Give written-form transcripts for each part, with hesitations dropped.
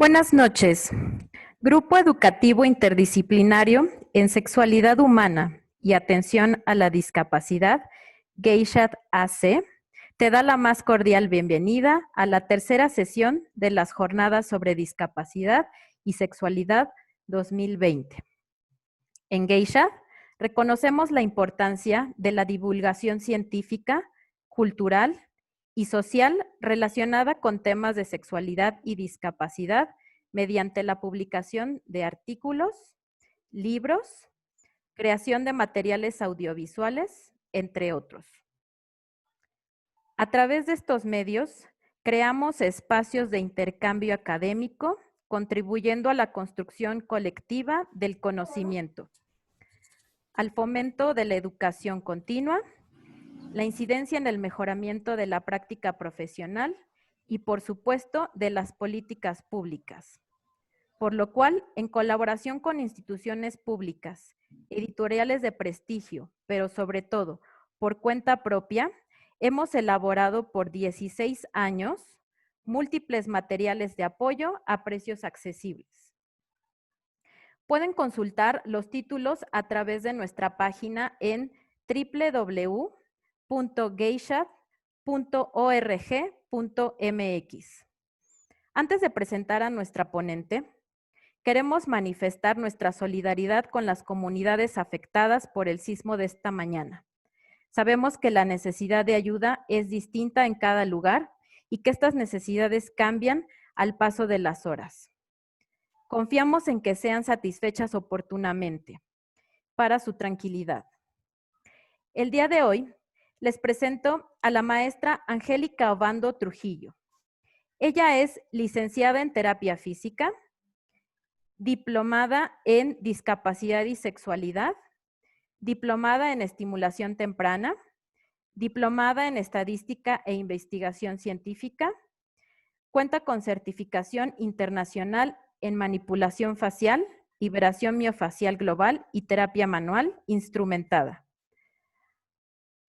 Buenas noches. Grupo Educativo Interdisciplinario en Sexualidad Humana y Atención a la Discapacidad, GEISHAD AC, te da la más cordial bienvenida a la tercera sesión de las Jornadas sobre Discapacidad y Sexualidad 2020. En GEISHAD reconocemos la importancia de la divulgación científica, cultural y social relacionada con temas de sexualidad y discapacidad mediante la publicación de artículos, libros, creación de materiales audiovisuales, entre otros. A través de estos medios, creamos espacios de intercambio académico, contribuyendo a la construcción colectiva del conocimiento, al fomento de la educación continua, la incidencia en el mejoramiento de la práctica profesional y, por supuesto, de las políticas públicas. Por lo cual, en colaboración con instituciones públicas, editoriales de prestigio, pero sobre todo por cuenta propia, hemos elaborado por 16 años múltiples materiales de apoyo a precios accesibles. Pueden consultar los títulos a través de nuestra página en www.geishad.org.mx. Antes de presentar a nuestra ponente, queremos manifestar nuestra solidaridad con las comunidades afectadas por el sismo de esta mañana. Sabemos que la necesidad de ayuda es distinta en cada lugar y que estas necesidades cambian al paso de las horas. Confiamos en que sean satisfechas oportunamente para su tranquilidad. El día de hoy les presento a la maestra Angélica Obando Trujillo. Ella es licenciada en terapia física, diplomada en discapacidad y sexualidad, diplomada en estimulación temprana, diplomada en estadística e investigación científica, cuenta con certificación internacional en manipulación facial, liberación miofacial global y terapia manual instrumentada,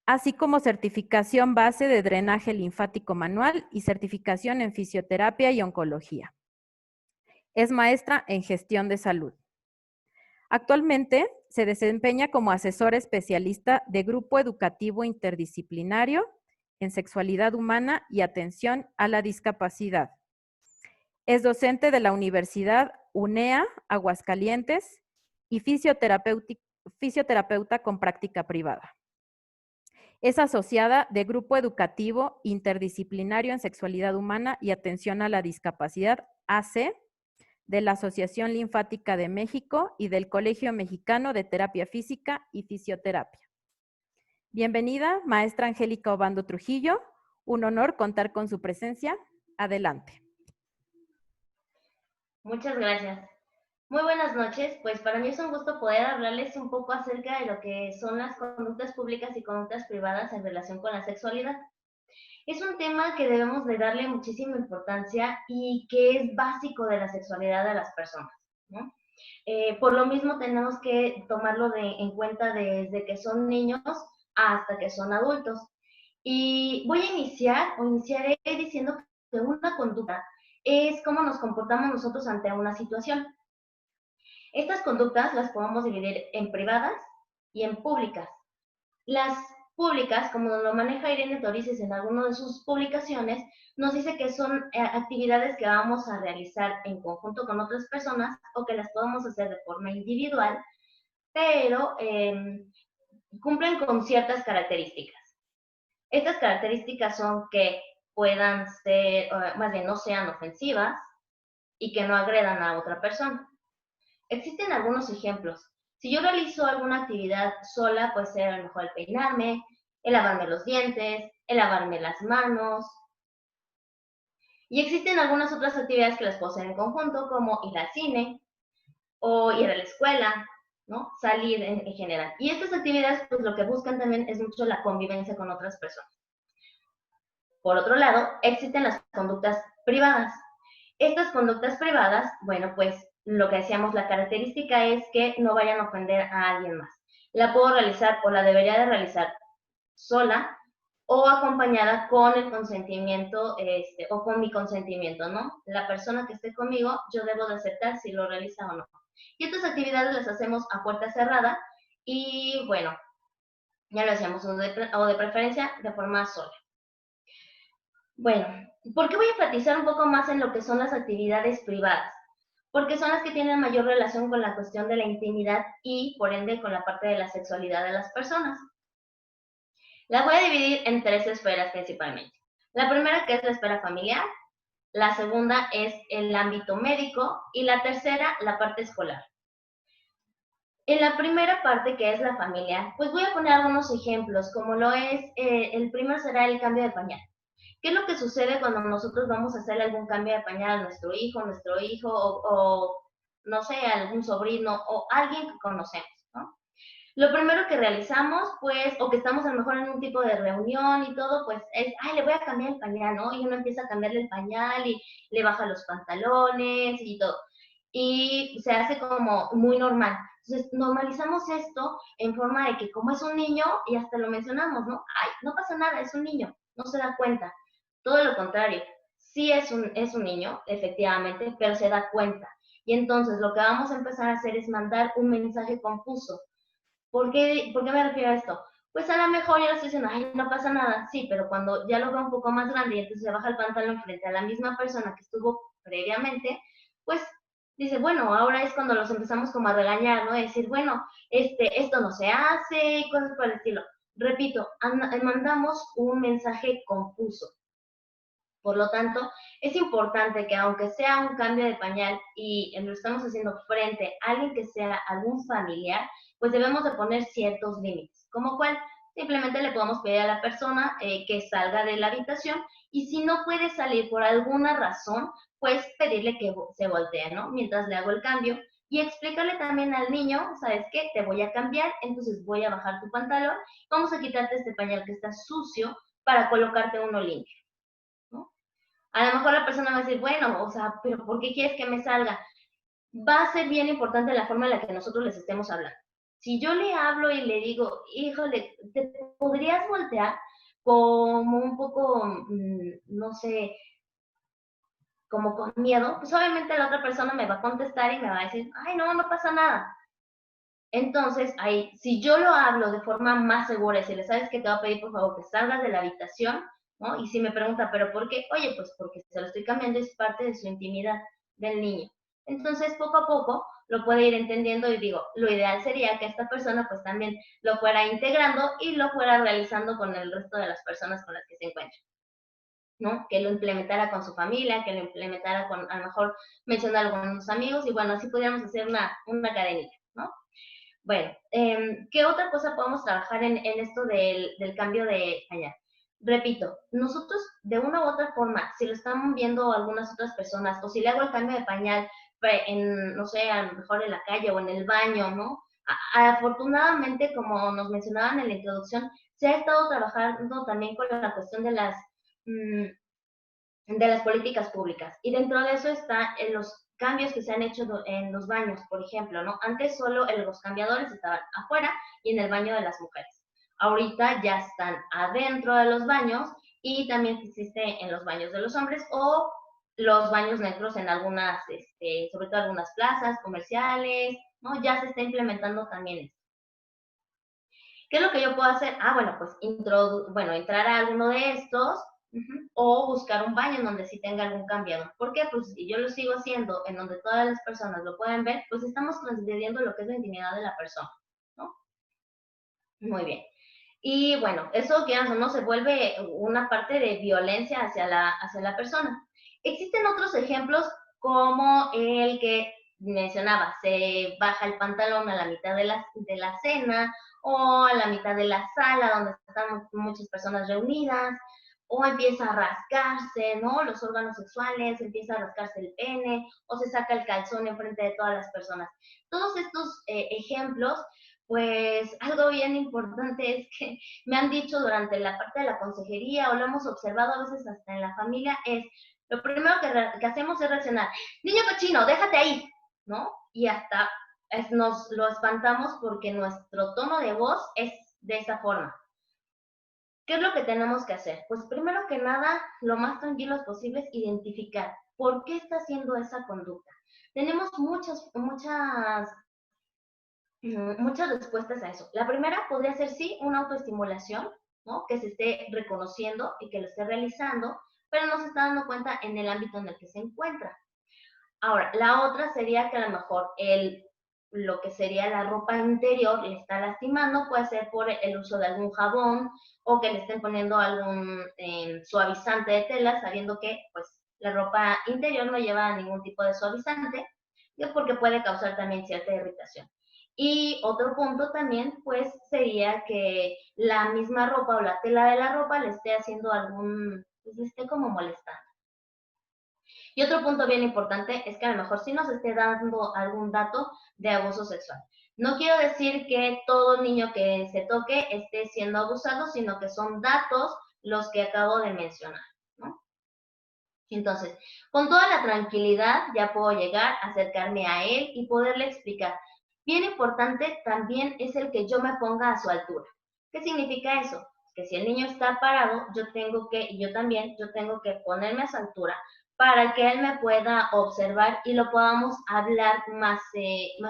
así como certificación base de drenaje linfático manual y certificación en fisioterapia y oncología. Es maestra en gestión de salud. Actualmente se desempeña como asesora especialista de Grupo Educativo Interdisciplinario en Sexualidad Humana y Atención a la Discapacidad. Es docente de la Universidad UNEA Aguascalientes y fisioterapeuta con práctica privada. Es asociada de Grupo Educativo Interdisciplinario en Sexualidad Humana y Atención a la Discapacidad, AC, de la Asociación Linfática de México y del Colegio Mexicano de Terapia Física y Fisioterapia. Bienvenida, maestra Angélica Obando Trujillo. Un honor contar con su presencia. Adelante. Muchas gracias. Muy buenas noches. Pues para mí es un gusto poder hablarles un poco acerca de lo que son las conductas públicas y conductas privadas en relación con la sexualidad. Es un tema que debemos de darle muchísima importancia y que es básico de la sexualidad de las personas, ¿no? Por lo mismo tenemos que tomarlo en cuenta desde que son niños hasta que son adultos. Y voy a iniciaré diciendo que una conducta es cómo nos comportamos nosotros ante una situación. Estas conductas las podemos dividir en privadas y en públicas. Las públicas, como lo maneja Irene Torices en alguna de sus publicaciones, nos dice que son actividades que vamos a realizar en conjunto con otras personas o que las podemos hacer de forma individual, pero cumplen con ciertas características. Estas características son que puedan ser, más bien no sean ofensivas y que no agredan a otra persona. Existen algunos ejemplos. Si yo realizo alguna actividad sola, puede ser a lo mejor el peinarme, el lavarme los dientes, el lavarme las manos. Y existen algunas otras actividades que las puedo hacer en conjunto, como ir al cine o ir a la escuela, ¿no? Salir en general. Y estas actividades, pues lo que buscan también es mucho la convivencia con otras personas. Por otro lado, existen las conductas privadas. Estas conductas privadas, bueno, pues lo que decíamos, la característica es que no vayan a ofender a alguien más. La puedo realizar o la debería de realizar sola o acompañada con el consentimiento, o con mi consentimiento, ¿no? La persona que esté conmigo, yo debo de aceptar si lo realiza o no. Y estas actividades las hacemos a puerta cerrada y, bueno, ya lo hacemos, o de preferencia de forma sola. Bueno, ¿por qué voy a enfatizar un poco más en lo que son las actividades privadas? Porque son las que tienen mayor relación con la cuestión de la intimidad y, por ende, con la parte de la sexualidad de las personas. La voy a dividir en tres esferas principalmente. La primera, que es la esfera familiar, la segunda es el ámbito médico y la tercera, la parte escolar. En la primera parte, que es la familiar, pues voy a poner algunos ejemplos, como lo es, el primero será el cambio de pañal. ¿Qué es lo que sucede cuando nosotros vamos a hacer algún cambio de pañal a nuestro hijo, o no sé, algún sobrino o alguien que conocemos, ¿no? Lo primero que realizamos, pues, o que estamos a lo mejor en un tipo de reunión y todo, pues es, ay, le voy a cambiar el pañal, ¿no? Y uno empieza a cambiarle el pañal y le baja los pantalones y todo. Y se hace como muy normal. Entonces, normalizamos esto en forma de que como es un niño, y hasta lo mencionamos, ¿no? Ay, no pasa nada, es un niño, no se da cuenta. Todo lo contrario, sí es un niño, efectivamente, pero se da cuenta. Y entonces lo que vamos a empezar a hacer es mandar un mensaje confuso. ¿Por qué me refiero a esto? Pues a lo mejor ya lo estoy diciendo, ay, no pasa nada, sí, pero cuando ya lo veo un poco más grande y entonces se baja el pantalón frente a la misma persona que estuvo previamente, pues dice, bueno, ahora es cuando los empezamos como a regañar, ¿no? Decir, bueno, esto no se hace, cosas por el estilo. Repito, mandamos un mensaje confuso. Por lo tanto, es importante que aunque sea un cambio de pañal y lo estamos haciendo frente a alguien que sea algún familiar, pues debemos de poner ciertos límites, como cual simplemente le podemos pedir a la persona que salga de la habitación y si no puede salir por alguna razón, pues pedirle que se voltee, ¿no? Mientras le hago el cambio y explicarle también al niño, ¿sabes qué? Te voy a cambiar, entonces voy a bajar tu pantalón, vamos a quitarte este pañal que está sucio para colocarte uno limpio, ¿no? A lo mejor la persona va a decir, bueno, o sea, pero ¿por qué quieres que me salga? Va a ser bien importante la forma en la que nosotros les estemos hablando. Si yo le hablo y le digo, híjole, ¿te podrías voltear? Como un poco, no sé, como con miedo, pues obviamente la otra persona me va a contestar y me va a decir, ay, no, no pasa nada. Entonces, ahí, si yo lo hablo de forma más segura y si le sabes que te va a pedir por favor que salgas de la habitación, ¿no? Y si me pregunta, ¿pero por qué? Oye, pues porque se lo estoy cambiando, es parte de su intimidad del niño. Entonces, poco a poco lo puede ir entendiendo y digo, lo ideal sería que esta persona pues también lo fuera integrando y lo fuera realizando con el resto de las personas con las que se encuentra, ¿no? Que lo implementara con su familia, que lo implementara con, a lo mejor, mencionar algunos amigos y bueno, así podríamos hacer una cadenita, ¿no? Bueno, ¿qué otra cosa podemos trabajar en esto del cambio de pañal? Repito, nosotros de una u otra forma, si lo están viendo algunas otras personas, o si le hago el cambio de pañal en, no sé, a lo mejor en la calle o en el baño, ¿no? Afortunadamente, como nos mencionaban en la introducción, se ha estado trabajando también con la cuestión mm, de las políticas públicas. Y dentro de eso está en los cambios que se han hecho en los baños, por ejemplo, ¿no? Antes solo los cambiadores estaban afuera y en el baño de las mujeres. Ahorita ya están adentro de los baños y también existe en los baños de los hombres o los baños neutros en algunas, sobre todo algunas plazas comerciales, ¿no? Ya se está implementando también esto. ¿Qué es lo que yo puedo hacer? Ah, bueno, pues entrar a alguno de estos, o buscar un baño en donde sí tenga algún cambiador. ¿Por qué? Pues si yo lo sigo haciendo en donde todas las personas lo pueden ver, pues estamos transgrediendo lo que es la intimidad de la persona, ¿no? Muy bien. Y bueno, eso quieras o no se vuelve una parte de violencia hacia la persona. Existen otros ejemplos como el que mencionaba, se baja el pantalón a la mitad de la cena o a la mitad de la sala donde están muchas personas reunidas, o empieza a rascarse, ¿no? Los órganos sexuales, empieza a rascarse el pene, o se saca el calzón en frente de todas las personas. Todos estos ejemplos, pues algo bien importante es que me han dicho durante la parte de la consejería o lo hemos observado a veces hasta en la familia, es lo primero que hacemos es reaccionar, niño cochino, déjate ahí, ¿no? Y hasta nos lo espantamos porque nuestro tono de voz es de esa forma. ¿Qué es lo que tenemos que hacer? Pues primero que nada, lo más tranquilos posible es identificar por qué está haciendo esa conducta. Tenemos muchas respuestas a eso. La primera podría ser sí, una autoestimulación, ¿no? Que se esté reconociendo y que lo esté realizando, pero no se está dando cuenta en el ámbito en el que se encuentra. Ahora, la otra sería que a lo mejor lo que sería la ropa interior le está lastimando, puede ser por el uso de algún jabón o que le estén poniendo algún suavizante de tela, sabiendo que pues la ropa interior no lleva ningún tipo de suavizante, porque puede causar también cierta irritación. Y otro punto también, pues, sería que la misma ropa o la tela de la ropa le esté haciendo pues le esté como molestando. Y otro punto bien importante es que a lo mejor sí nos esté dando algún dato de abuso sexual. No quiero decir que todo niño que se toque esté siendo abusado, sino que son datos los que acabo de mencionar, ¿no? Entonces, con toda la tranquilidad ya puedo llegar, acercarme a él y poderle explicar. Bien importante también es el que yo me ponga a su altura. ¿Qué significa eso? Que si el niño está parado, yo tengo que ponerme a su altura para que él me pueda observar y lo podamos hablar más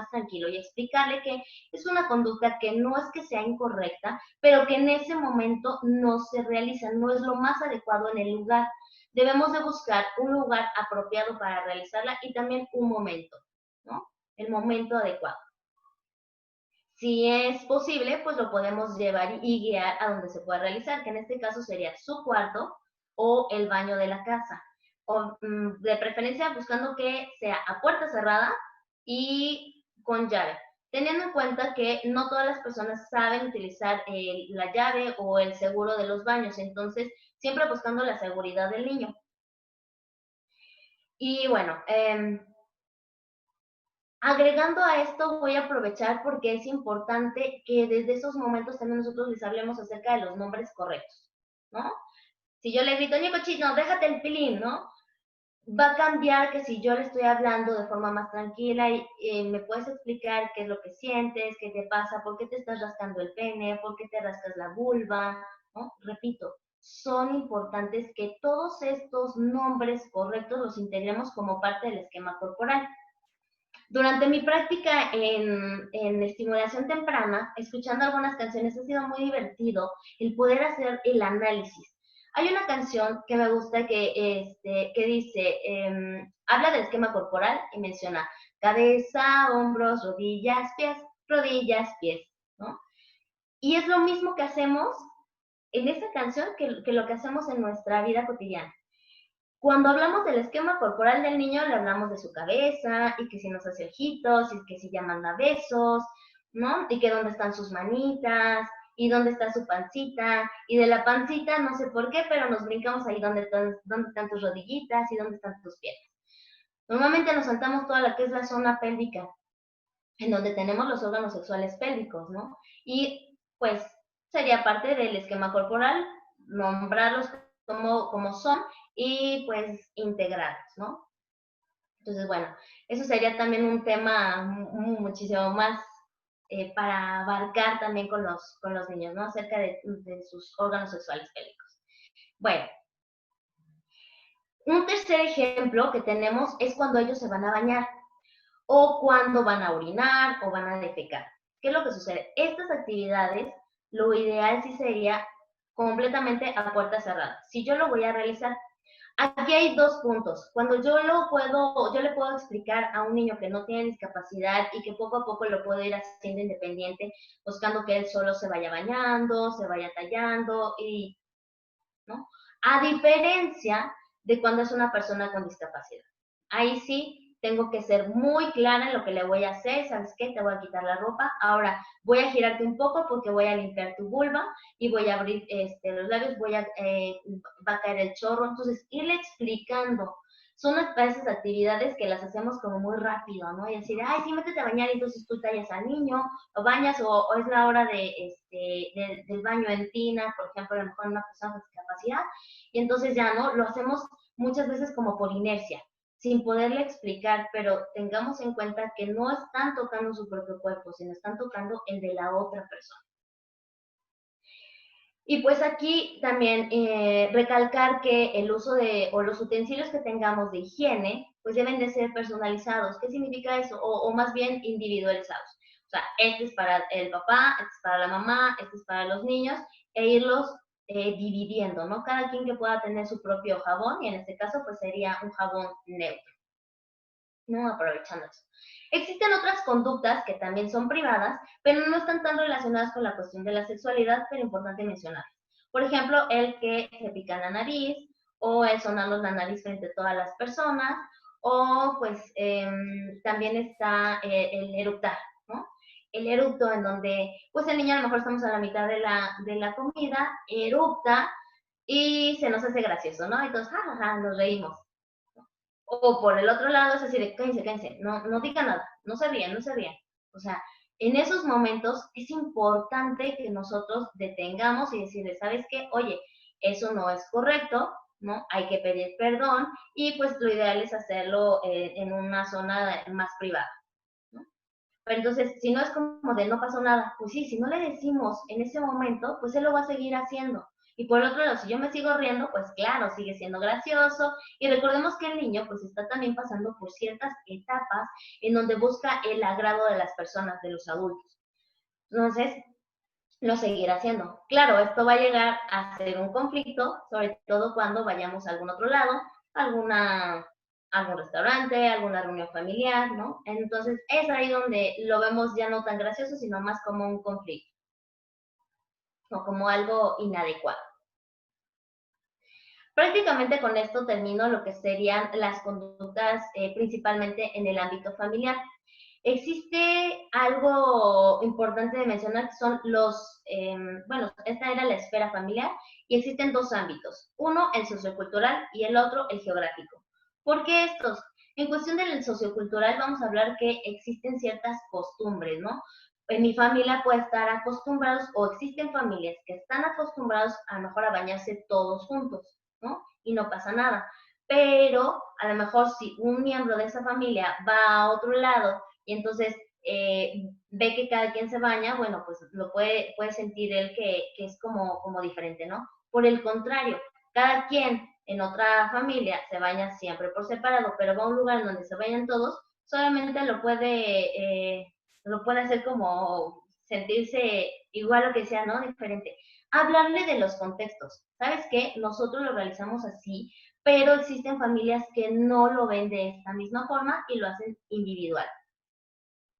tranquilo y explicarle que es una conducta que no es que sea incorrecta, pero que en ese momento no se realiza, no es lo más adecuado en el lugar. Debemos de buscar un lugar apropiado para realizarla y también un momento, ¿no? El momento adecuado. Si es posible, pues lo podemos llevar y guiar a donde se pueda realizar, que en este caso sería su cuarto o el baño de la casa. O, de preferencia buscando que sea a puerta cerrada y con llave. Teniendo en cuenta que no todas las personas saben utilizar la llave o el seguro de los baños, entonces siempre buscando la seguridad del niño. Y bueno, agregando a esto, voy a aprovechar porque es importante que desde esos momentos también nosotros les hablemos acerca de los nombres correctos, ¿no? Si yo le grito, oye cochino, déjate el pilín, ¿no? Va a cambiar que si yo le estoy hablando de forma más tranquila y me puedes explicar qué es lo que sientes, qué te pasa, por qué te estás rascando el pene, por qué te rascas la vulva, ¿no? Repito, son importantes que todos estos nombres correctos los integremos como parte del esquema corporal. Durante mi práctica en estimulación temprana, escuchando algunas canciones, ha sido muy divertido el poder hacer el análisis. Hay una canción que me gusta que dice, habla del esquema corporal y menciona cabeza, hombros, rodillas, pies, ¿no? Y es lo mismo que hacemos en esa canción que lo que hacemos en nuestra vida cotidiana. Cuando hablamos del esquema corporal del niño, le hablamos de su cabeza, y que si nos hace ojitos, y que si ya manda besos, ¿no? Y que dónde están sus manitas, y dónde está su pancita, y de la pancita, no sé por qué, pero nos brincamos ahí dónde están tus rodillitas y dónde están tus piernas. Normalmente nos saltamos toda la que es la zona pélvica, en donde tenemos los órganos sexuales pélvicos, ¿no? Y pues sería parte del esquema corporal, nombrarlos como son y pues integrarlos, ¿no? Entonces, bueno, eso sería también un tema muchísimo más para abarcar también con los niños, ¿no? Acerca de sus órganos sexuales pélvicos. Bueno, un tercer ejemplo que tenemos es cuando ellos se van a bañar o cuando van a orinar o van a defecar. ¿Qué es lo que sucede? Estas actividades, lo ideal sí sería completamente a puerta cerrada. Si yo lo voy a realizar, aquí hay dos puntos. Cuando yo le puedo explicar a un niño que no tiene discapacidad y que poco a poco lo puedo ir haciendo independiente, buscando que él solo se vaya bañando, se vaya tallando y, ¿no? A diferencia de cuando es una persona con discapacidad. Ahí sí tengo que ser muy clara en lo que le voy a hacer. ¿Sabes qué? Te voy a quitar la ropa. Ahora voy a girarte un poco porque voy a limpiar tu vulva y voy a abrir los labios, va a caer el chorro. Entonces, irle explicando. Son esas actividades que las hacemos como muy rápido, ¿no? Y decir, ay, sí, métete a bañar, y entonces tú tallas al niño, o bañas, o es la hora del baño en tina, por ejemplo, a lo mejor una persona con discapacidad, y entonces ya, ¿no? Lo hacemos muchas veces como por inercia, sin poderle explicar, pero tengamos en cuenta que no están tocando su propio cuerpo, sino están tocando el de la otra persona. Y pues aquí también recalcar que el uso o los utensilios que tengamos de higiene, pues deben de ser personalizados. ¿Qué significa eso? O más bien individualizados. O sea, este es para el papá, este es para la mamá, este es para los niños, e irlos dividiendo, ¿no? Cada quien que pueda tener su propio jabón, y en este caso pues sería un jabón neutro, ¿no? Aprovechando eso. Existen otras conductas que también son privadas, pero no están tan relacionadas con la cuestión de la sexualidad, pero importante mencionar. Por ejemplo, el que se pica la nariz, o el sonarnos la nariz frente a todas las personas, o pues también está el eructar, ¿no? El eructo en donde, pues el niño a lo mejor estamos a la mitad de la comida, eructa y se nos hace gracioso, ¿no? Y todos, jajaja, nos reímos. O por el otro lado es así de, cállense, cállense, no, no digan nada, no se ríen, no se ríen. O sea, en esos momentos es importante que nosotros detengamos y decirle, ¿sabes qué? Oye, eso no es correcto, ¿no? Hay que pedir perdón y pues lo ideal es hacerlo en una zona más privada, ¿no? Pero entonces, si no es como de no pasó nada, pues sí, si no le decimos en ese momento, pues él lo va a seguir haciendo. Y por el otro lado, si yo me sigo riendo, pues claro, sigue siendo gracioso. Y recordemos que el niño pues está también pasando por ciertas etapas en donde busca el agrado de las personas, de los adultos. Entonces, lo seguirá haciendo. Claro, esto va a llegar a ser un conflicto, sobre todo cuando vayamos a algún otro lado, alguna, algún restaurante, alguna reunión familiar, ¿no? Entonces es ahí donde lo vemos ya no tan gracioso, sino más como un conflicto o como algo inadecuado. Prácticamente con esto termino lo que serían las conductas principalmente en el ámbito familiar. Existe algo importante de mencionar que son bueno, esta era la esfera familiar y existen dos ámbitos, uno el sociocultural y el otro el geográfico. ¿Por qué estos? En cuestión del sociocultural vamos a hablar que existen ciertas costumbres, ¿no? En mi familia puede estar acostumbrados o existen familias que están acostumbrados a lo mejor a bañarse todos juntos, ¿no? Y no pasa nada. Pero a lo mejor si un miembro de esa familia va a otro lado y entonces ve que cada quien se baña, bueno, pues lo puede sentir él que es como diferente, ¿no? Por el contrario, cada quien en otra familia se baña siempre por separado, pero va a un lugar donde se bañan todos, solamente lo puede hacer como sentirse igual o que sea, ¿no? Diferente. Hablarle de los contextos. ¿Sabes qué? Nosotros lo realizamos así, pero existen familias que no lo ven de esta misma forma y lo hacen individual,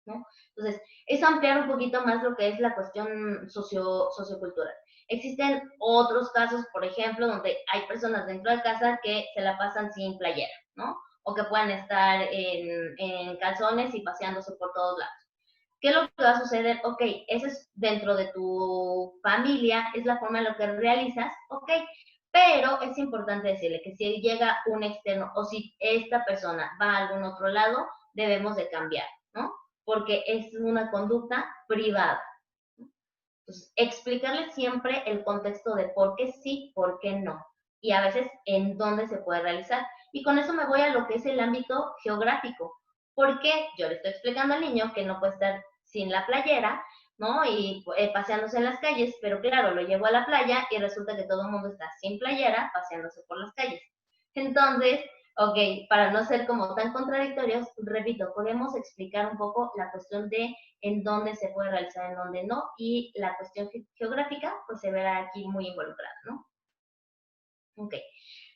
¿no? Entonces, es ampliar un poquito más lo que es la cuestión sociocultural. Existen otros casos, por ejemplo, donde hay personas dentro de casa que se la pasan sin playera, ¿no? O que puedan estar en calzones y paseándose por todos lados. ¿Qué es lo que va a suceder? Ok, eso es dentro de tu familia, es la forma en la que realizas, ok, pero es importante decirle que si llega un externo o si esta persona va a algún otro lado, debemos de cambiar, ¿no? Porque es una conducta privada. Entonces, explicarle siempre el contexto de por qué sí, por qué no, y a veces en dónde se puede realizar. Y con eso me voy a lo que es el ámbito geográfico, porque yo le estoy explicando al niño que no puede estar sin la playera, ¿no? Y paseándose en las calles, pero claro, lo llevo a la playa y resulta que todo el mundo está sin playera paseándose por las calles. Entonces, ok, para no ser como tan contradictorios, repito, podemos explicar un poco la cuestión de en dónde se puede realizar, en dónde no, y la cuestión geográfica, pues se verá aquí muy involucrada, ¿no? Ok.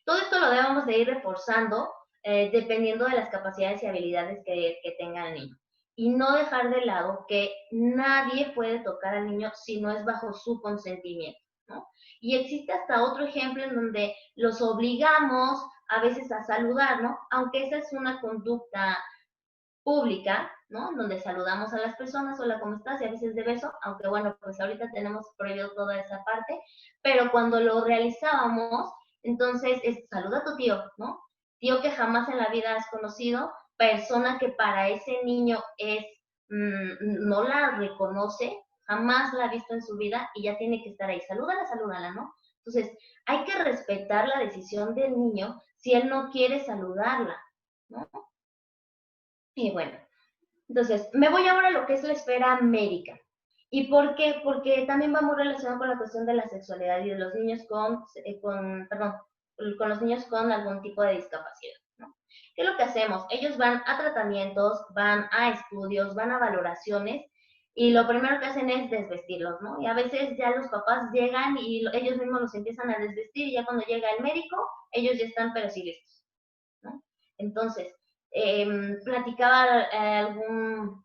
Todo esto lo debemos de ir reforzando dependiendo de las capacidades y habilidades que tenga el niño. Y no dejar de lado que nadie puede tocar al niño si no es bajo su consentimiento, ¿no? Y existe hasta otro ejemplo en donde los obligamos a veces a saludar, ¿no? Aunque esa es una conducta pública, ¿no? Donde saludamos a las personas, hola, ¿cómo estás? Y a veces de beso, aunque bueno, pues ahorita tenemos prohibido toda esa parte, pero cuando lo realizábamos, entonces saluda a tu tío, ¿no? Tío que jamás en la vida has conocido, persona que para ese niño no la reconoce, jamás la ha visto en su vida y ya tiene que estar ahí. Salúdala, salúdala, ¿no? Entonces, hay que respetar la decisión del niño si él no quiere saludarla, ¿no? Y bueno, entonces, me voy ahora a lo que es la esfera médica. ¿Y por qué? Porque también va muy relacionado con la cuestión de la sexualidad y de los niños con los niños con algún tipo de discapacidad, ¿no? ¿Qué es lo que hacemos? Ellos van a tratamientos, van a estudios, van a valoraciones y lo primero que hacen es desvestirlos, ¿no? Y a veces ya los papás llegan y ellos mismos los empiezan a desvestir y ya cuando llega el médico, ellos ya están pero sí listos, ¿no? Entonces, platicaba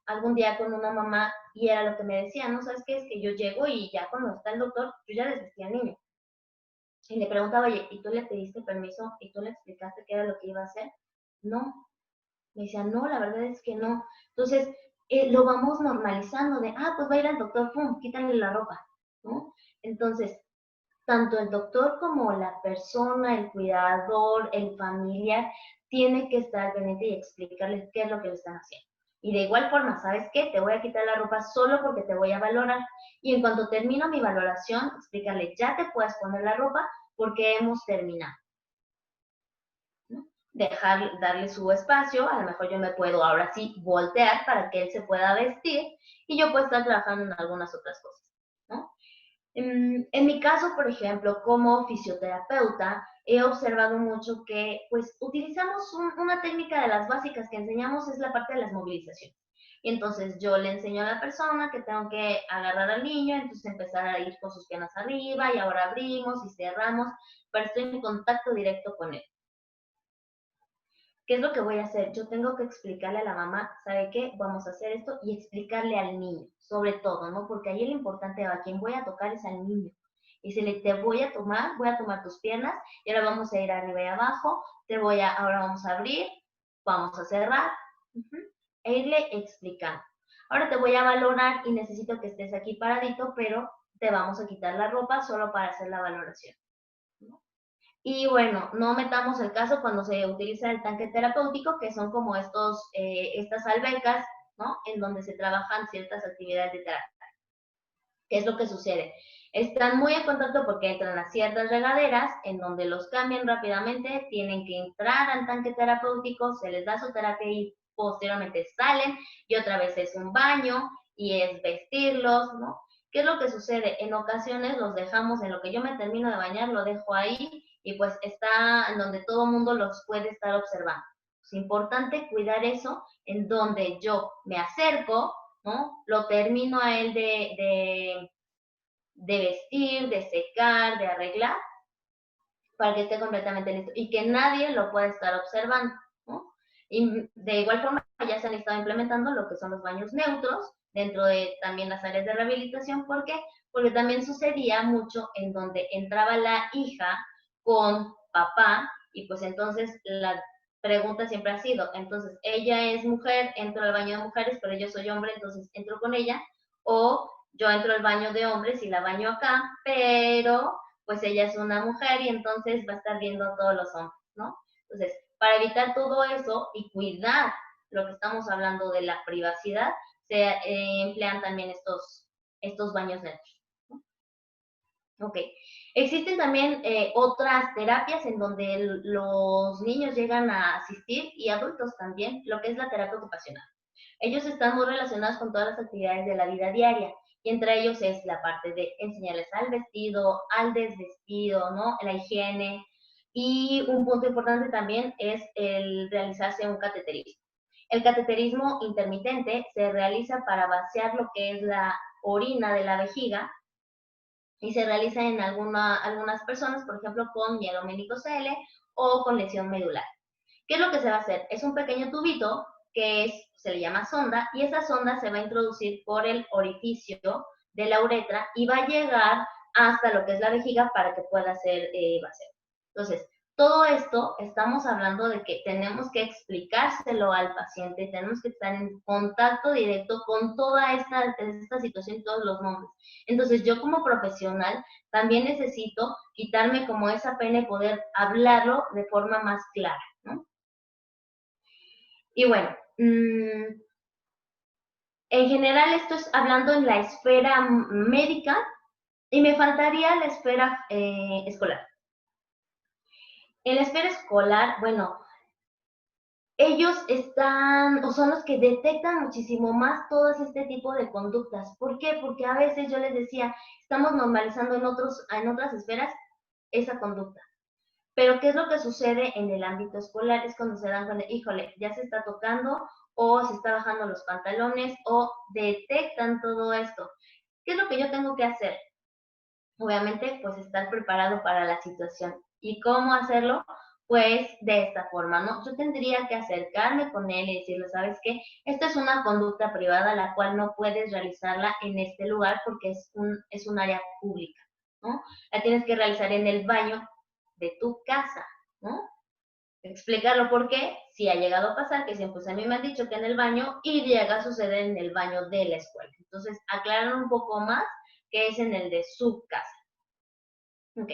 algún día con una mamá y era lo que me decía, ¿no? ¿Sabes qué? Es que yo llego y ya cuando está el doctor, yo ya desvestí al niño. Y le preguntaba, oye, ¿y tú le pediste permiso? ¿Y tú le explicaste qué era lo que iba a hacer? No. Me decía, no, la verdad es que no. Entonces, lo vamos normalizando de, pues va a ir al doctor, pum, quítale la ropa, ¿no? Entonces, tanto el doctor como la persona, el cuidador, el familiar, tiene que estar pendiente y explicarles qué es lo que le están haciendo. Y de igual forma, ¿sabes qué? Te voy a quitar la ropa solo porque te voy a valorar. Y en cuanto termino mi valoración, explícale, ya te puedes poner la ropa porque hemos terminado. ¿No? Darle su espacio, a lo mejor yo me puedo ahora sí voltear para que él se pueda vestir y yo puedo estar trabajando en algunas otras cosas, ¿no? En mi caso, por ejemplo, como fisioterapeuta, he observado mucho que pues utilizamos una técnica de las básicas que enseñamos, es la parte de las movilizaciones. Y entonces yo le enseño a la persona que tengo que agarrar al niño, entonces empezar a ir con sus piernas arriba y ahora abrimos y cerramos, pero estoy en contacto directo con él. ¿Qué es lo que voy a hacer? Yo tengo que explicarle a la mamá, ¿sabe qué? Vamos a hacer esto y explicarle al niño, sobre todo, ¿no? Porque ahí lo importante a quien voy a tocar es al niño. Y si te voy a tomar tus piernas y ahora vamos a ir arriba y abajo, ahora vamos a abrir, vamos a cerrar, e irle explicando. Ahora te voy a valorar y necesito que estés aquí paradito, pero te vamos a quitar la ropa solo para hacer la valoración. Y bueno, no metamos el caso cuando se utiliza el tanque terapéutico, que son como estas albercas, ¿no? En donde se trabajan ciertas actividades de terapia. ¿Qué es lo que sucede? Están muy en contacto porque entran a ciertas regaderas en donde los cambian rápidamente, tienen que entrar al tanque terapéutico, se les da su terapia y posteriormente salen y otra vez es un baño y es vestirlos, ¿no? ¿Qué es lo que sucede? En ocasiones los dejamos en lo que yo me termino de bañar, lo dejo ahí y pues está en donde todo el mundo los puede estar observando. Es importante cuidar eso en donde yo me acerco, ¿no? Lo termino a él de vestir, de secar, de arreglar, para que esté completamente listo y que nadie lo pueda estar observando, ¿no? Y de igual forma ya se han estado implementando lo que son los baños neutros dentro de también las áreas de rehabilitación. ¿Por qué? Porque también sucedía mucho en donde entraba la hija con papá y pues entonces la pregunta siempre ha sido, entonces ella es mujer, entro al baño de mujeres, pero yo soy hombre, entonces entro con ella, o yo entro al baño de hombres y la baño acá, pero pues ella es una mujer y entonces va a estar viendo a todos los hombres, ¿no? Entonces, para evitar todo eso y cuidar lo que estamos hablando de la privacidad, se emplean también estos baños neutros. Ok. Existen también otras terapias en donde los niños llegan a asistir y adultos también, lo que es la terapia ocupacional. Ellos están muy relacionados con todas las actividades de la vida diaria y entre ellos es la parte de enseñarles al vestido, al desvestido, ¿no? La higiene y un punto importante también es el realizarse un cateterismo. El cateterismo intermitente se realiza para vaciar lo que es la orina de la vejiga y se realiza en algunas personas, por ejemplo, con mielomeningocele o con lesión medular. ¿Qué es lo que se va a hacer? Es un pequeño tubito que se le llama sonda y esa sonda se va a introducir por el orificio de la uretra y va a llegar hasta lo que es la vejiga para que pueda ser vaciado. Entonces, todo esto estamos hablando de que tenemos que explicárselo al paciente, tenemos que estar en contacto directo con toda esta situación y todos los nombres. Entonces, yo como profesional también necesito quitarme como esa pena y poder hablarlo de forma más clara, ¿no? Y bueno, en general esto es hablando en la esfera médica y me faltaría la esfera escolar. En la esfera escolar, bueno, ellos están o son los que detectan muchísimo más todo este tipo de conductas. ¿Por qué? Porque a veces yo les decía, estamos normalizando en otras esferas esa conducta. Pero ¿qué es lo que sucede en el ámbito escolar? Es cuando se dan cuenta, híjole, ya se está tocando o se está bajando los pantalones o detectan todo esto. ¿Qué es lo que yo tengo que hacer? Obviamente, pues estar preparado para la situación. ¿Y cómo hacerlo? Pues de esta forma, ¿no? Yo tendría que acercarme con él y decirle, ¿sabes qué? Esta es una conducta privada la cual no puedes realizarla en este lugar porque es un área pública, ¿no? La tienes que realizar en el baño de tu casa, ¿no? Explicarlo porque si ha llegado a pasar, que siempre pues a mí me han dicho que en el baño y llega a suceder en el baño de la escuela. Entonces, aclarar un poco más que es en el de su casa. Ok.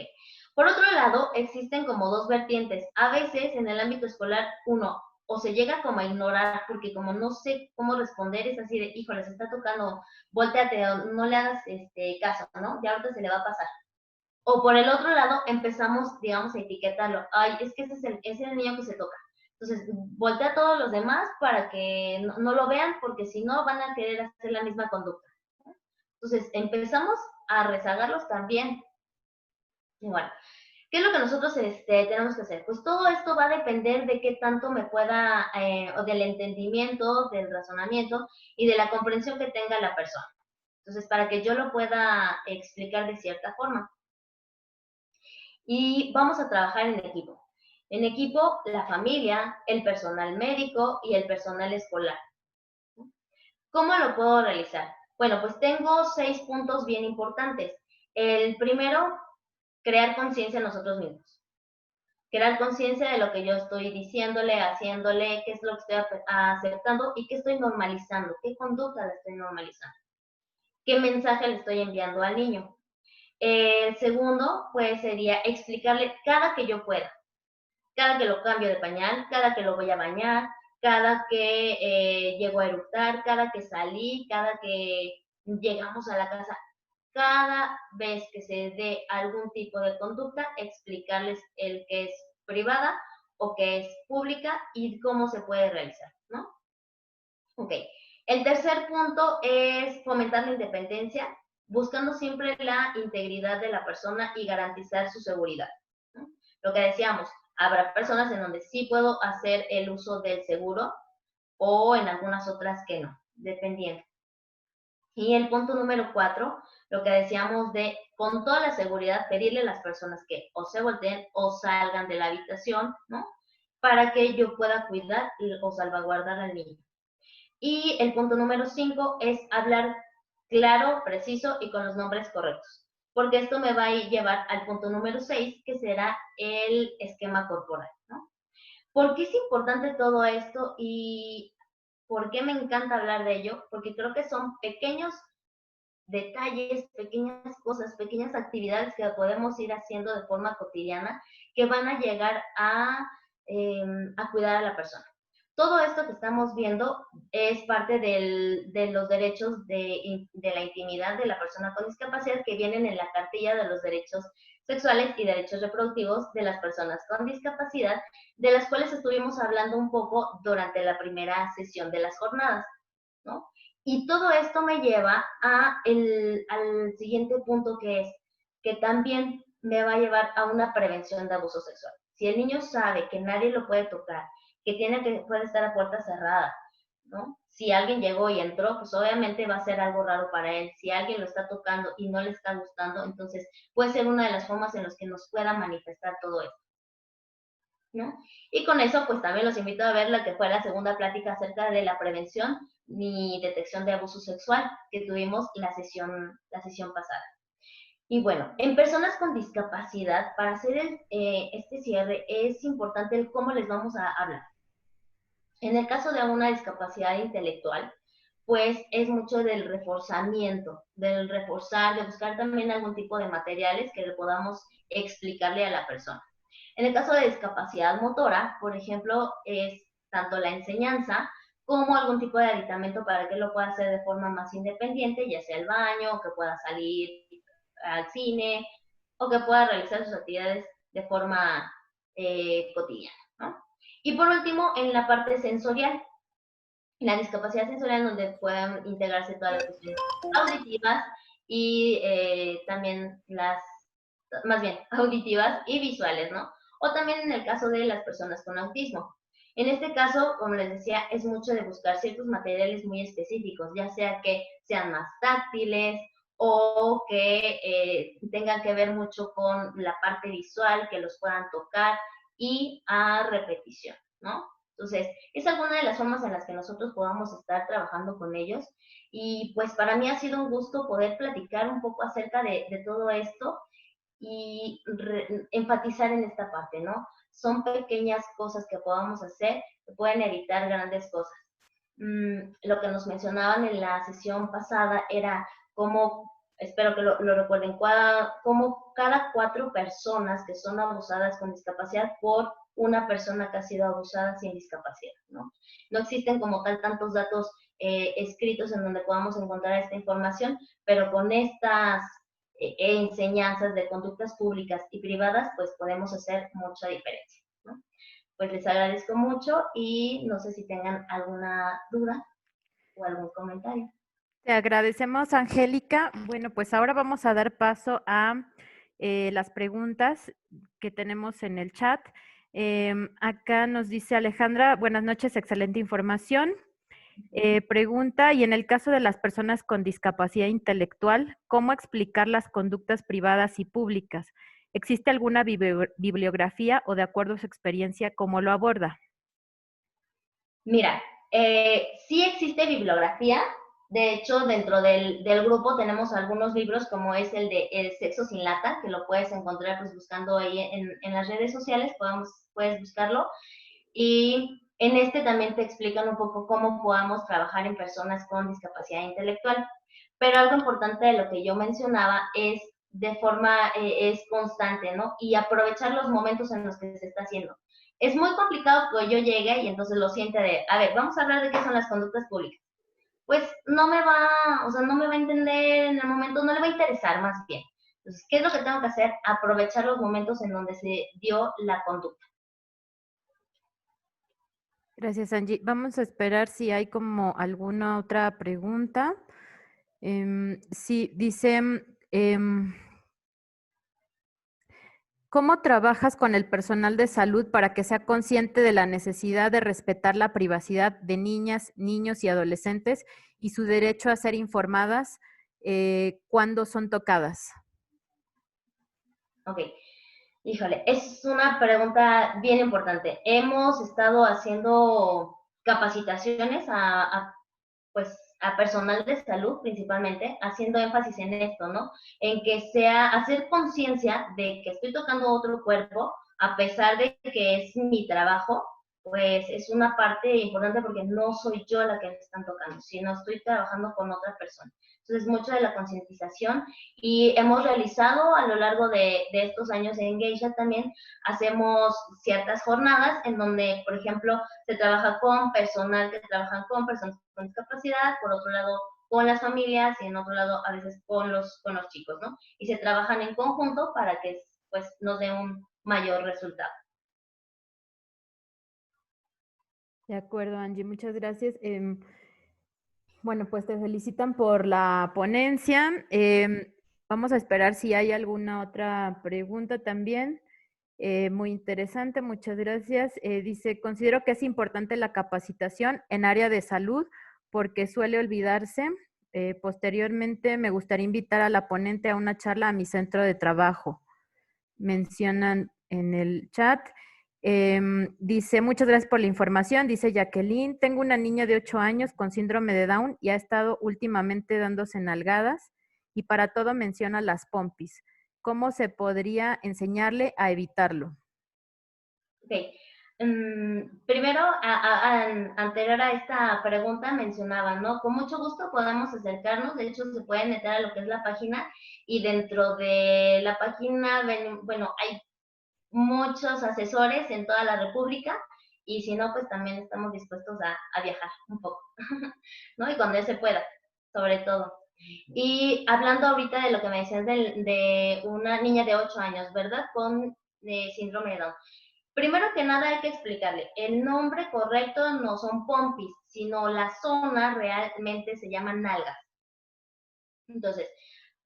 Por otro lado, existen como dos vertientes. A veces en el ámbito escolar, uno, o se llega como a ignorar porque como no sé cómo responder, es así de, híjole, se está tocando, volteate, no le hagas caso, ¿no? Ya ahorita se le va a pasar. O por el otro lado, empezamos, digamos, a etiquetarlo. Ay, es que ese es el niño que se toca. Entonces, voltea a todos los demás para que no lo vean, porque si no van a querer hacer la misma conducta. Entonces, empezamos a rezagarlos también. Igual. ¿Qué es lo que nosotros tenemos que hacer? Pues todo esto va a depender de qué tanto me pueda, o del entendimiento, del razonamiento y de la comprensión que tenga la persona. Entonces, para que yo lo pueda explicar de cierta forma. Y vamos a trabajar en equipo. En equipo, la familia, el personal médico y el personal escolar. ¿Cómo lo puedo realizar? Bueno, pues tengo 6 puntos bien importantes. El primero, crear conciencia en nosotros mismos. Crear conciencia de lo que yo estoy diciéndole, haciéndole, qué es lo que estoy aceptando y qué estoy normalizando, qué conducta le estoy normalizando, qué mensaje le estoy enviando al niño. Segundo, pues sería explicarle cada que yo pueda, cada que lo cambio de pañal, cada que lo voy a bañar, cada que llego a eructar, cada que salí, cada que llegamos a la casa, cada vez que se dé algún tipo de conducta, explicarles el que es privada o que es pública y cómo se puede realizar, ¿no? Ok. El tercer punto es fomentar la independencia, buscando siempre la integridad de la persona y garantizar su seguridad, ¿no? Lo que decíamos, habrá personas en donde sí puedo hacer el uso del seguro o en algunas otras que no, dependiendo. Y el punto número 4, lo que decíamos de, con toda la seguridad, pedirle a las personas que o se volteen o salgan de la habitación, ¿no? Para que yo pueda cuidar o salvaguardar al niño. Y el punto número 5 es hablar claro, preciso y con los nombres correctos. Porque esto me va a llevar al punto número 6, que será el esquema corporal, ¿no? ¿Por qué es importante todo esto y por qué me encanta hablar de ello? Porque creo que son pequeños detalles, pequeñas cosas, pequeñas actividades que podemos ir haciendo de forma cotidiana que van a llegar a cuidar a la persona. Todo esto que estamos viendo es parte de los derechos de la intimidad de la persona con discapacidad que vienen en la cartilla de los derechos sexuales y derechos reproductivos de las personas con discapacidad, de las cuales estuvimos hablando un poco durante la primera sesión de las jornadas, ¿no? Y todo esto me lleva al siguiente punto que es que también me va a llevar a una prevención de abuso sexual. Si el niño sabe que nadie lo puede tocar, que puede estar a puerta cerrada, ¿no? Si alguien llegó y entró, pues obviamente va a ser algo raro para él. Si alguien lo está tocando y no le está gustando, entonces puede ser una de las formas en las que nos pueda manifestar todo esto, ¿no? Y con eso, pues también los invito a ver la que fue la segunda plática acerca de la prevención y detección de abuso sexual que tuvimos la sesión pasada. Y bueno, en personas con discapacidad, para hacer este cierre, es importante el cómo les vamos a hablar. En el caso de una discapacidad intelectual, pues es mucho del reforzamiento, del reforzar, de buscar también algún tipo de materiales que le podamos explicarle a la persona. En el caso de discapacidad motora, por ejemplo, es tanto la enseñanza como algún tipo de aditamento para que lo pueda hacer de forma más independiente, ya sea el baño, o que pueda salir al cine, o que pueda realizar sus actividades de forma cotidiana, ¿no? Y por último, en la parte sensorial, la discapacidad sensorial donde pueden integrarse todas las cuestiones auditivas y también más bien, auditivas y visuales, ¿no? O también en el caso de las personas con autismo. En este caso, como les decía, es mucho de buscar ciertos materiales muy específicos, ya sea que sean más táctiles o que tengan que ver mucho con la parte visual, que los puedan tocar y a repetición, ¿no? Entonces, es alguna de las formas en las que nosotros podamos estar trabajando con ellos. Y pues para mí ha sido un gusto poder platicar un poco acerca de todo esto y enfatizar en esta parte, ¿no? Son pequeñas cosas que podamos hacer que pueden evitar grandes cosas. Lo que nos mencionaban en la sesión pasada era cómo, espero que lo recuerden, cómo cada 4 personas que son abusadas con discapacidad por una persona que ha sido abusada sin discapacidad, ¿no? No existen como tal tantos datos escritos en donde podamos encontrar esta información, pero con estas enseñanzas de conductas públicas y privadas, pues podemos hacer mucha diferencia, ¿no? Pues les agradezco mucho y no sé si tengan alguna duda o algún comentario. Te agradecemos, Angélica. Bueno, pues ahora vamos a dar paso a las preguntas que tenemos en el chat. Acá nos dice Alejandra, buenas noches, excelente información. Pregunta, y en el caso de las personas con discapacidad intelectual, ¿cómo explicar las conductas privadas y públicas? ¿Existe alguna bibliografía o de acuerdo a su experiencia, cómo lo aborda? Mira, sí existe bibliografía. De hecho, dentro del grupo tenemos algunos libros, como es el de El sexo sin lata, que lo puedes encontrar pues buscando ahí en las redes sociales, puedes buscarlo. Y en este también te explican un poco cómo podamos trabajar en personas con discapacidad intelectual. Pero algo importante de lo que yo mencionaba es de forma, es constante, ¿no? Y aprovechar los momentos en los que se está haciendo. Es muy complicado que yo llegue y entonces lo siente de, a ver, vamos a hablar de qué son las conductas públicas. Pues no me va, o sea, no me va a entender en el momento, no le va a interesar más bien. Entonces, ¿qué es lo que tengo que hacer? Aprovechar los momentos en donde se dio la conducta. Gracias, Angie. Vamos a esperar si hay como alguna otra pregunta. Sí, dice, ¿cómo trabajas con el personal de salud para que sea consciente de la necesidad de respetar la privacidad de niñas, niños y adolescentes y su derecho a ser informadas cuando son tocadas? Ok. Híjole, es una pregunta bien importante. Hemos estado haciendo capacitaciones pues, a personal de salud principalmente, haciendo énfasis en esto, ¿no? En que sea hacer conciencia de que estoy tocando otro cuerpo, a pesar de que es mi trabajo, pues es una parte importante porque no soy yo la que me están tocando, sino estoy trabajando con otra persona. Entonces, mucho de la concientización y hemos realizado a lo largo de estos años en Geisha también, hacemos ciertas jornadas en donde, por ejemplo, se trabaja con personal que trabajan con personas con discapacidad, por otro lado con las familias y en otro lado a veces con los chicos, ¿no? Y se trabajan en conjunto para que pues nos dé un mayor resultado. De acuerdo, Angie, muchas gracias. Bueno, pues te felicitan por la ponencia. Vamos a esperar si hay alguna otra pregunta también. Muy interesante, muchas gracias. Dice, considero que es importante la capacitación en área de salud porque suele olvidarse. Posteriormente, me gustaría invitar a la ponente a una charla a mi centro de trabajo. Mencionan en el chat. Dice, muchas gracias por la información. Dice Jacqueline, tengo una niña de 8 años con síndrome de Down y ha estado últimamente dándose nalgadas y para todo menciona las pompis. ¿Cómo se podría enseñarle a evitarlo? Ok. Primero, anterior a esta pregunta mencionaba, ¿no? Con mucho gusto podemos acercarnos, de hecho se pueden meter a lo que es la página y dentro de la página, bueno, hay muchos asesores en toda la República y si no, pues también estamos dispuestos a viajar un poco, ¿no? Y cuando se pueda, sobre todo. Y hablando ahorita de lo que me decías de una niña de 8 años, ¿verdad? Con síndrome de Down. Primero que nada hay que explicarle, el nombre correcto no son pompis, sino la zona realmente se llama nalgas. Entonces,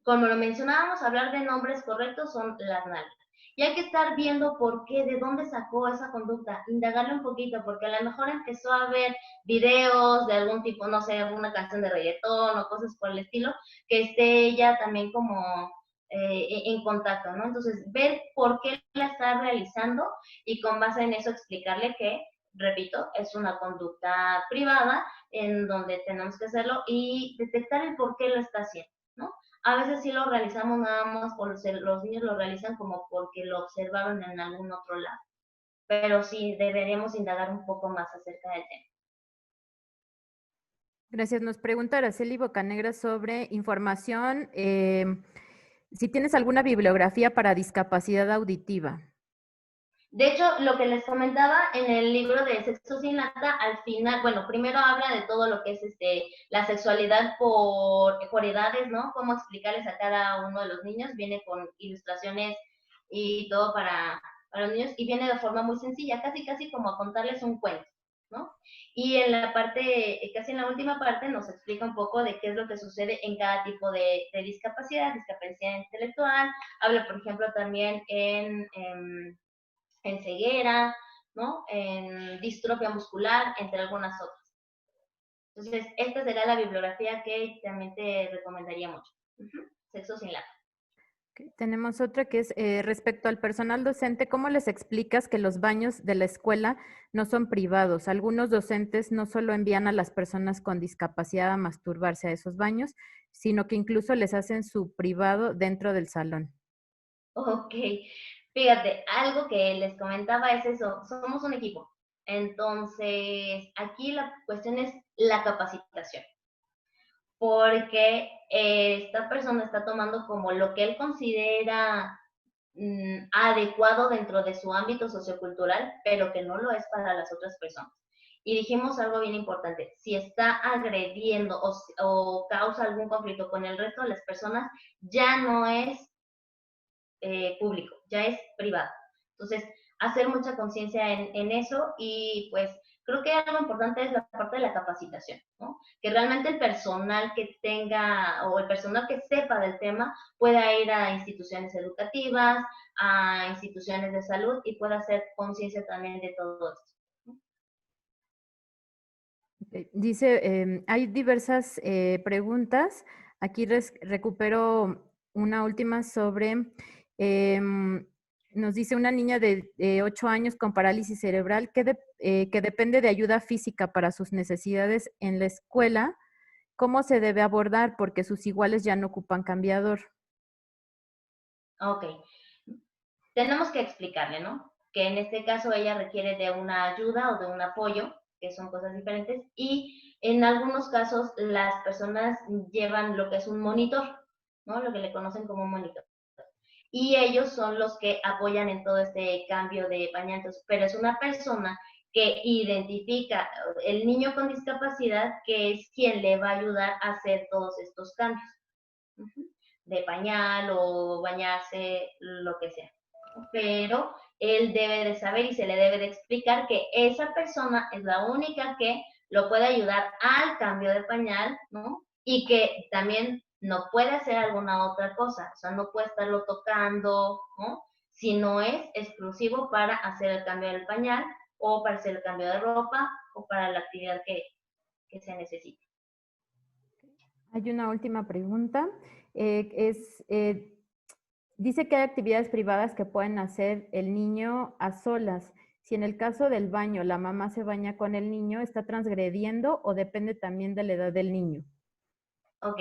como lo mencionábamos, hablar de nombres correctos son las nalgas. Y hay que estar viendo por qué, de dónde sacó esa conducta, indagarle un poquito, porque a lo mejor empezó a ver videos de algún tipo, no sé, alguna canción de reggaetón o cosas por el estilo, que esté ella también como en contacto, ¿no? Entonces, ver por qué la está realizando y con base en eso explicarle que, repito, es una conducta privada en donde tenemos que hacerlo y detectar el por qué lo está haciendo, ¿no? A veces sí lo realizamos nada más, por los niños lo realizan como porque lo observaron en algún otro lado, pero sí deberíamos indagar un poco más acerca del tema. Gracias. Nos pregunta Araceli Bocanegra sobre información, si tienes alguna bibliografía para discapacidad auditiva. De hecho, lo que les comentaba en el libro de Sexo sin lata, al final, bueno, primero habla de todo lo que es la sexualidad por edades, ¿no? Cómo explicarles a cada uno de los niños, viene con ilustraciones y todo para los niños, y viene de forma muy sencilla, casi casi como a contarles un cuento, ¿no? Y en la parte, casi en la última parte, nos explica un poco de qué es lo que sucede en cada tipo de discapacidad, discapacidad intelectual, habla, por ejemplo, también en ceguera, ¿no? En distrofia muscular, entre algunas otras. Entonces, esta será la bibliografía que también te recomendaría mucho. Sexo sin lata. Okay. Tenemos otra que es respecto al personal docente, ¿cómo les explicas que los baños de la escuela no son privados? Algunos docentes no solo envían a las personas con discapacidad a masturbarse a esos baños, sino que incluso les hacen su privado dentro del salón. Ok, fíjate, algo que les comentaba es eso, somos un equipo. Entonces, aquí la cuestión es la capacitación, porque esta persona está tomando como lo que él considera adecuado dentro de su ámbito sociocultural, pero que no lo es para las otras personas. Y dijimos algo bien importante, si está agrediendo o causa algún conflicto con el resto de las personas, ya no es público, ya es privado. Entonces, hacer mucha conciencia en eso y pues creo que algo importante es la parte de la capacitación, ¿no? Que realmente el personal que tenga o el personal que sepa del tema pueda ir a instituciones educativas, a instituciones de salud y pueda hacer conciencia también de todo esto. Dice, hay diversas preguntas. Aquí recupero una última sobre, nos dice una niña de 8 años con parálisis cerebral que depende de ayuda física para sus necesidades en la escuela. ¿Cómo se debe abordar? Porque sus iguales ya no ocupan cambiador. Ok, tenemos que explicarle, ¿no? Que en este caso ella requiere de una ayuda o de un apoyo, que son cosas diferentes, y en algunos casos las personas llevan lo que es un monitor, ¿no? Lo que le conocen como un monitor. Y ellos son los que apoyan en todo este cambio de pañales, pero es una persona que identifica el niño con discapacidad, que es quien le va a ayudar a hacer todos estos cambios de pañal o bañarse, lo que sea. Pero él debe de saber y se le debe de explicar que esa persona es la única que lo puede ayudar al cambio de pañal, ¿no? Y que también no puede hacer alguna otra cosa, o sea, no puede estarlo tocando, ¿no? Si no es exclusivo para hacer el cambio del pañal o para hacer el cambio de ropa o para la actividad que se necesite. Hay una última pregunta. Dice que hay actividades privadas que pueden hacer el niño a solas. Si en el caso del baño la mamá se baña con el niño, ¿está transgrediendo o depende también de la edad del niño? Ok,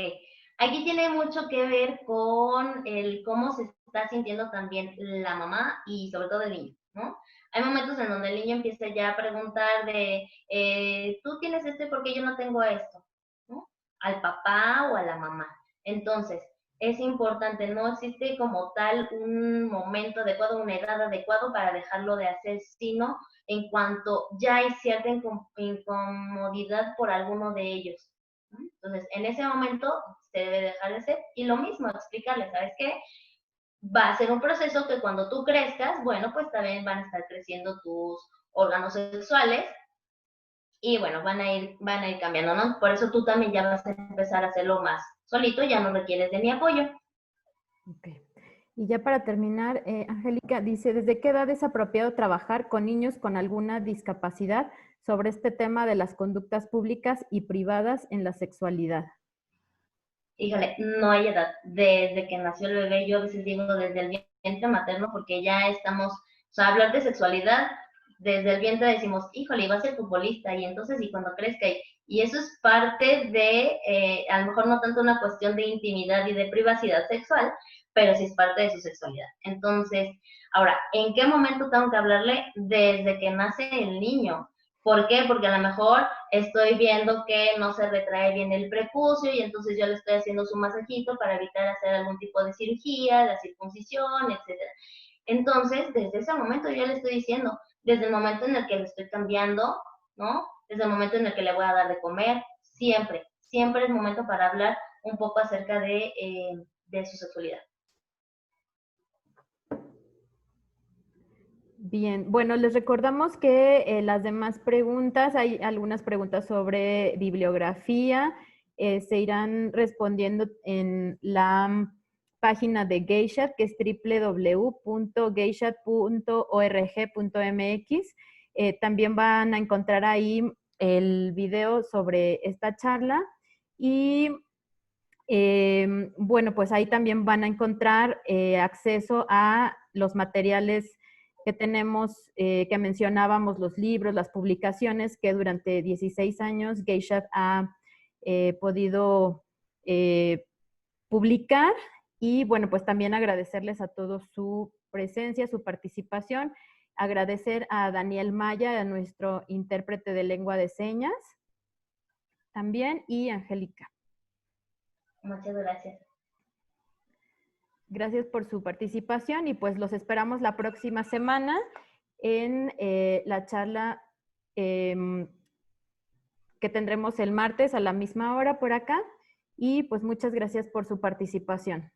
aquí tiene mucho que ver con el cómo se está sintiendo también la mamá y sobre todo el niño, ¿no? Hay momentos en donde el niño empieza ya a preguntar de, tú tienes esto y por qué yo no tengo esto, ¿no? Al papá o a la mamá. Entonces, es importante, no existe como tal un momento adecuado, una edad adecuada para dejarlo de hacer, sino en cuanto ya hay cierta incomodidad por alguno de ellos. Entonces, en ese momento se debe dejar de hacer y lo mismo, explicarle, ¿sabes qué? va a ser un proceso que cuando tú crezcas, bueno, pues también van a estar creciendo tus órganos sexuales y bueno, van a ir cambiando, ¿no? Por eso tú también ya vas a empezar a hacerlo más solito, ya no requieres de mi apoyo. Ok. Y ya para terminar, Angélica dice, ¿desde qué edad es apropiado trabajar con niños con alguna discapacidad sobre este tema de las conductas públicas y privadas en la sexualidad? Híjole, no hay edad. Desde que nació el bebé, yo a veces digo desde el vientre materno, porque ya estamos, o sea, hablar de sexualidad, desde el vientre decimos, híjole, iba a ser futbolista, y entonces, y cuando crezca, y eso es parte de, a lo mejor no tanto una cuestión de intimidad y de privacidad sexual, pero sí es parte de su sexualidad. Entonces, ahora, ¿en qué momento tengo que hablarle? Desde que nace el niño. ¿Por qué? Porque a lo mejor estoy viendo que no se retrae bien el prepucio y entonces yo le estoy haciendo su masajito para evitar hacer algún tipo de cirugía, la circuncisión, etcétera. Entonces, desde ese momento yo le estoy diciendo, desde el momento en el que le estoy cambiando, ¿no? Desde el momento en el que le voy a dar de comer, siempre, siempre es momento para hablar un poco acerca de su sexualidad. Bien, bueno, les recordamos que las demás preguntas, hay algunas preguntas sobre bibliografía, se irán respondiendo en la página de Geishat, que es www.geishat.org.mx. También van a encontrar ahí el video sobre esta charla y bueno, pues ahí también van a encontrar acceso a los materiales que tenemos, que mencionábamos, los libros, las publicaciones que durante 16 años Geishat ha podido publicar. Y bueno, pues también agradecerles a todos su presencia, su participación. Agradecer a Daniel Maya, a nuestro intérprete de lengua de señas, también, y Angélica. Muchas gracias. Gracias por su participación y pues los esperamos la próxima semana en la charla que tendremos el martes a la misma hora por acá. Y pues muchas gracias por su participación.